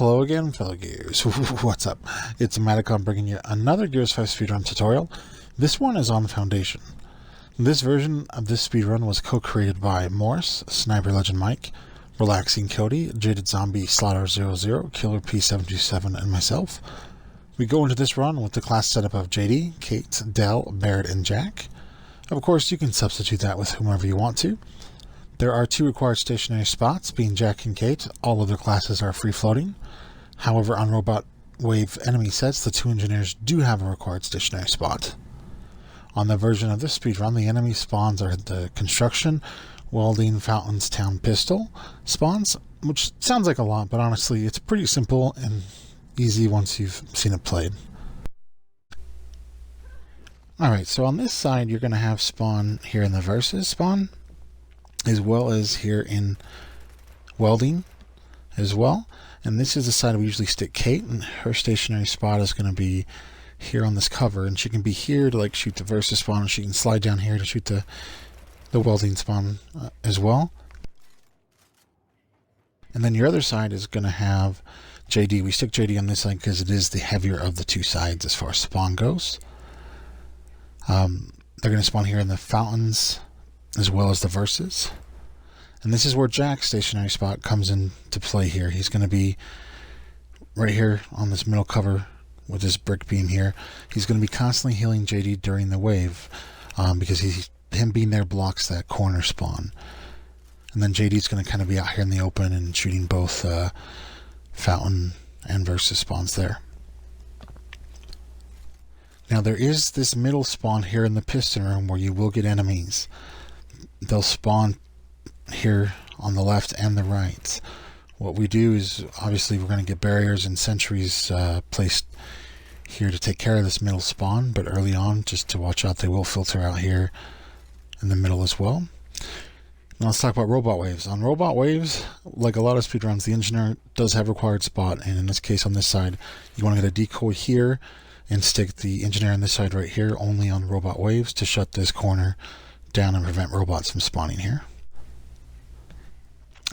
Hello again, fellow Gears. What's up? It's Maticon bringing you another Gears 5 speedrun tutorial. This one is on Foundation. This version of this speedrun was co-created by Morris, Sniper Legend Mike, Relaxing Cody, Jaded Zombie, Slaughter00, Killer P727, and myself. We go into this run with the class setup of JD, Kate, Dell, Barrett, and Jack. Of course, you can substitute that with whomever you want to. There are 2 required stationary spots, being Jack and Kate. All other classes are free-floating. However, on Robot Wave enemy sets, the 2 engineers do have a required stationary spot. On the version of this speedrun, the enemy spawns are the Construction, Welding, Fountains, Town, Pistol spawns, which sounds like a lot, but honestly, it's pretty simple and easy once you've seen it played. Alright, so on this side, you're going to have spawn here in the Versus spawn, as well as here in Welding as well. And this is the side we usually stick Kate, and her stationary spot is going to be here on this cover, and she can be here to like shoot the Versus spawn, and she can slide down here to shoot the Welding spawn as well. And then your other side is going to have JD. We stick JD on this side because it is the heavier of the 2 sides as far as spawn goes. They're going to spawn here in the Fountains as well as the Versus. And this is where Jack's stationary spot comes into play here. He's going to be right here on this middle cover with this brick beam here. He's going to be constantly healing JD during the wave because him being there blocks that corner spawn. And then JD's going to kind of be out here in the open and shooting both Fountain and Versus spawns there. Now there is this middle spawn here in the piston room where you will get enemies. They'll spawn here on the left and the right. What we do is, obviously, we're going to get barriers and sentries placed here to take care of this middle spawn, but early on, just to watch out, they will filter out here in the middle as well. Now let's talk about robot waves. On robot waves, like a lot of speedruns, the engineer does have a required spot, and in this case on this side, you want to get a decoy here and stick the engineer on this side right here only on robot waves to shut this corner down and prevent robots from spawning here.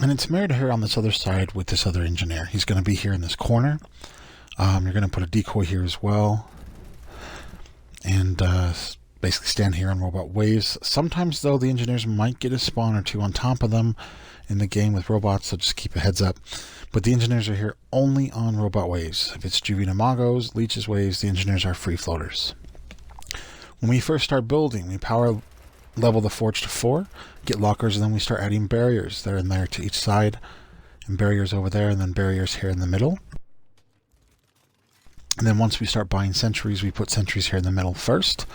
And it's mirrored here on this other side with this other engineer. He's going to be here in this corner. You're going to put a decoy here as well. And basically stand here on robot waves. Sometimes, though, the engineers might get a spawn or 2 on top of them in the game with robots, so just keep a heads up. But the engineers are here only on robot waves. If it's Juvena Magos, Leech's waves, the engineers are free floaters. When we first start building, we power level the forge to 4, get lockers, and then we start adding barriers there and there to each side, and barriers over there, and then barriers here in the middle. And then once we start buying sentries, we put sentries here in the middle first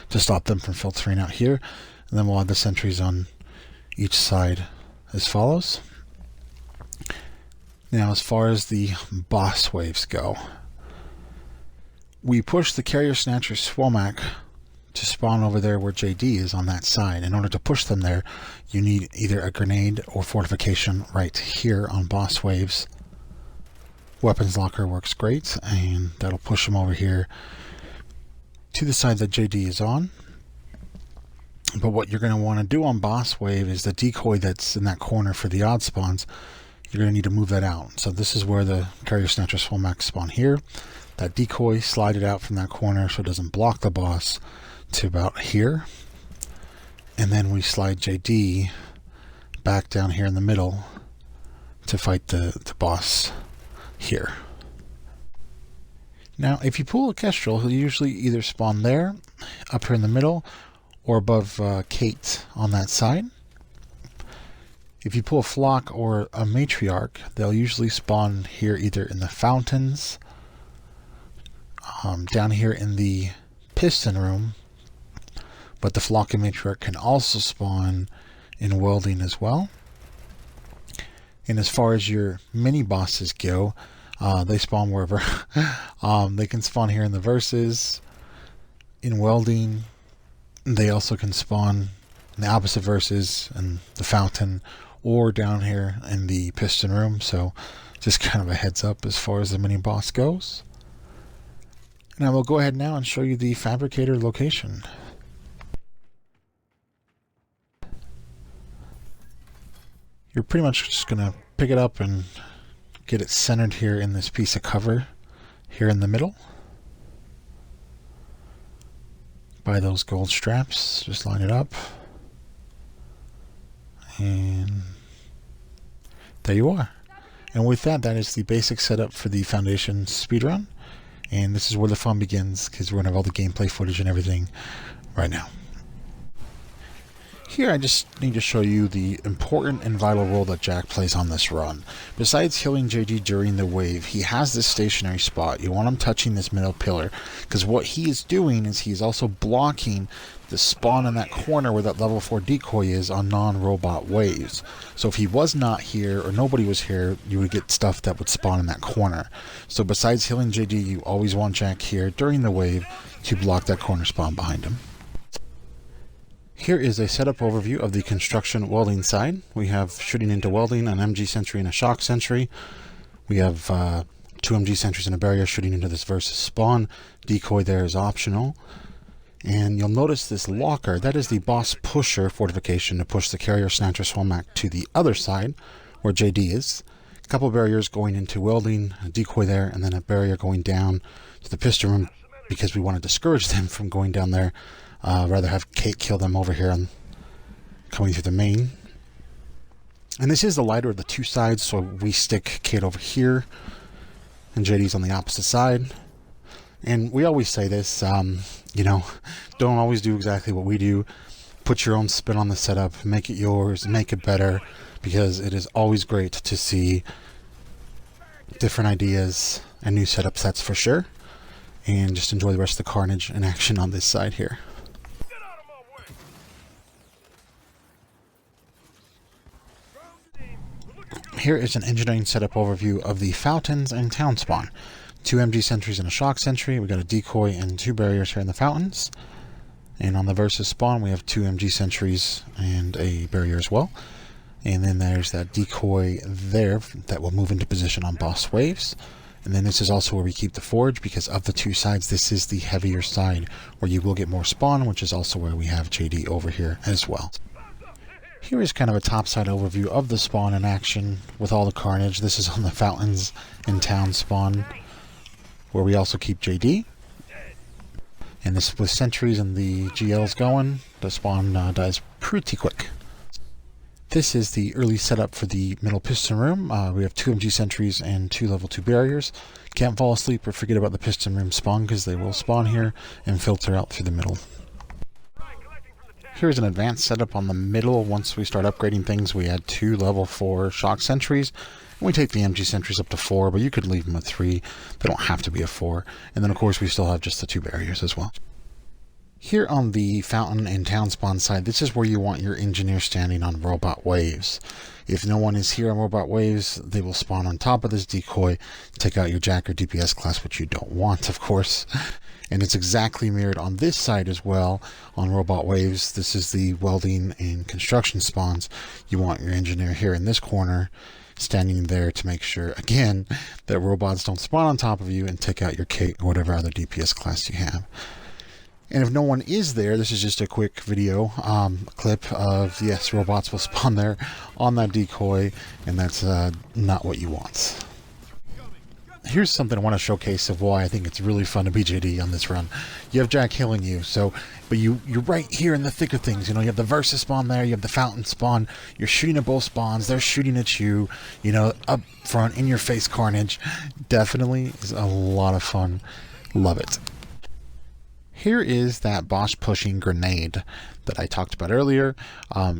to stop them from filtering out here, and then we'll add the sentries on each side as follows. Now, as far as the boss waves go, we push the Carrier Snatcher Swomac to spawn over there where JD is on that side. In order to push them there, you need either a grenade or fortification right here on boss waves. Weapons locker works great, and that'll push them over here to the side that JD is on. But what you're going to want to do on boss wave is the decoy that's in that corner for the odd spawns. You're going to need to move that out. So this is where the Carrier Snatcher Swomac spawn here. That decoy, slide it out from that corner so it doesn't block the boss to about here, and then we slide JD back down here in the middle to fight the boss here. Now if you pull a Kestrel, he'll usually either spawn there, up here in the middle, or above Kate on that side. If you pull a Flock or a Matriarch, they'll usually spawn here either in the Fountains, down here in the piston room, but the Flock and Matriarch can also spawn in Welding as well. And as far as your mini bosses go, they spawn wherever. They can spawn here in the Versus, in Welding. They also can spawn in the opposite Versus and the Fountain, or down here in the piston room. So just kind of a heads up as far as the mini boss goes. And I will go ahead now and show you the Fabricator Location. You're pretty much just going to pick it up and get it centered here in this piece of cover here in the middle by those gold straps. Just line it up, and there you are. And with that, that is the basic setup for the Foundation speedrun. And this is where the fun begins, because we're going to have all the gameplay footage and everything right now. Here I just need to show you the important and vital role that Jack plays on this run. Besides healing JD during the wave, he has this stationary spot. You want him touching this middle pillar, because what he is doing is he's also blocking the spawn in that corner where that level 4 decoy is on non-robot waves. So if he was not here or nobody was here, you would get stuff that would spawn in that corner. So besides healing JD, you always want Jack here during the wave to block that corner spawn behind him. Here is a setup overview of the construction welding side. We have shooting into welding, an MG sentry and a shock sentry. We have 2 MG sentries and a barrier shooting into this versus spawn. Decoy there is optional. And you'll notice this locker, that is the boss pusher fortification to push the carrier snatcher Swomac to the other side where JD is. A couple barriers going into welding, a decoy there, and then a barrier going down to the piston room because we want to discourage them from going down there. Rather have Kate kill them over here and coming through the main. And this is the lighter of the 2 sides, so we stick Kate over here and JD's on the opposite side. And we always say this, you know, don't always do exactly what we do. Put your own spin on the setup, make it yours, make it better, because it is always great to see different ideas and new setups, that's for sure. And just enjoy the rest of the carnage and action on this side here. Here is an engineering setup overview of the fountains and town spawn. 2 MG sentries and a shock sentry. We got a decoy and 2 barriers here in the fountains. And on the versus spawn, we have 2 MG sentries and a barrier as well. And then there's that decoy there that will move into position on boss waves. And then this is also where we keep the forge, because of the 2 sides, this is the heavier side where you will get more spawn, which is also where we have JD over here as well. Here is kind of a topside overview of the spawn in action with all the carnage. This is on the fountains and town spawn, where we also keep JD. And this with sentries and the GLs going, the spawn dies pretty quick. This is the early setup for the middle piston room. We have 2 MG sentries and 2 level 2 barriers. Can't fall asleep or forget about the piston room spawn, because they will spawn here and filter out through the middle. Here's an advanced setup on the middle. Once we start upgrading things, we add 2 level 4 shock sentries. And we take the MG sentries up to 4, but you could leave them at 3. They don't have to be a 4. And then, of course, we still have just the 2 barriers as well. Here on the fountain and town spawn side, this is where you want your engineer standing on robot waves. If no one is here on robot waves, they will spawn on top of this decoy, take out your Jack or DPS class, which you don't want, of course. And it's exactly mirrored on this side as well on robot waves. This is the welding and construction spawns. You want your engineer here in this corner standing there to make sure, again, that robots don't spawn on top of you and take out your Kate or whatever other DPS class you have. And if no one is there, this is just a quick video clip of, yes, robots will spawn there on that decoy, and that's not what you want. Here's something I want to showcase of why I think it's really fun to be JD on this run. You have Jack healing you, but you're right here in the thick of things. You know, you have the versus spawn there, you have the fountain spawn, you're shooting at both spawns, they're shooting at you, you know, up front, in your face carnage. Definitely is a lot of fun. Love it. Here is that boss pushing grenade that I talked about earlier.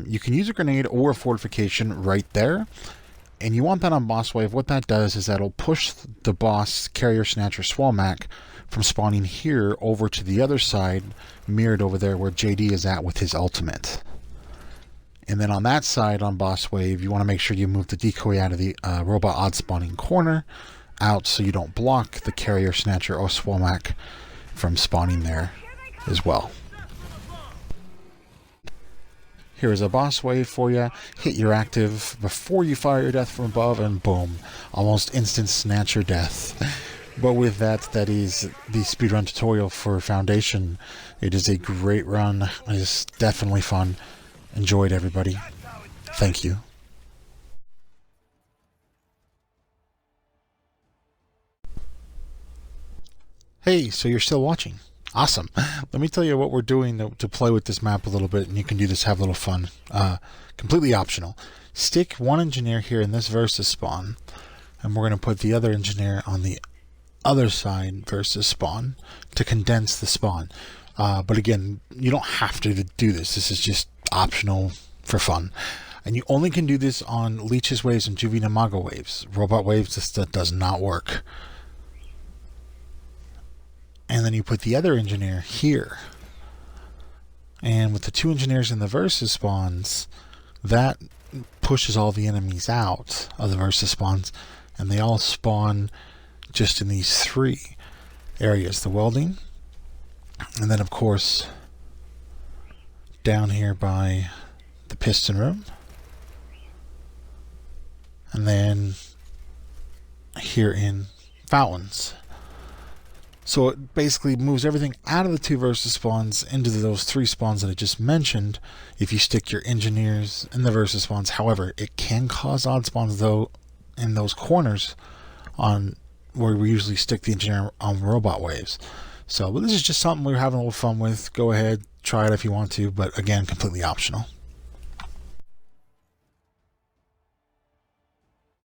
You can use a grenade or a fortification right there. And you want that on boss wave. What that does is that'll push the boss carrier snatcher Swomac from spawning here over to the other side, mirrored over there where JD is at with his ultimate. And then on that side, on boss wave, you want to make sure you move the decoy out of the robot odd spawning corner out so you don't block the carrier snatcher or Swomac from spawning there as well. Here is a boss wave for you. Hit your active before you fire your death from above, and boom, almost instant snatcher death. But with that, that is the speedrun tutorial for Foundation. It is a great run. It is definitely fun. Enjoy it, everybody. Thank you. Hey, so you're still watching. Awesome. Let me tell you what we're doing to play with this map a little bit, and you can do this, have a little fun. Completely optional. Stick one engineer here in this versus spawn, and we're going to put the other engineer on the other side versus spawn to condense the spawn. But again, you don't have to do this. This is just optional for fun. And you only can do this on Leech's waves and Juvie Namaga waves. Robot waves, this does not work. And then you put the other engineer here. And with the two engineers in the versus spawns, that pushes all the enemies out of the versus spawns, and they all spawn just in these three areas: the welding, and then of course down here by the piston room, and then here in fountains. So it basically moves everything out of the two versus spawns into those three spawns that I just mentioned if you stick your engineers in the versus spawns. However, it can cause odd spawns though in those corners on where we usually stick the engineer on robot waves. So, but this is just something we're having a little fun with. Go ahead, try it if you want to, but again, completely optional.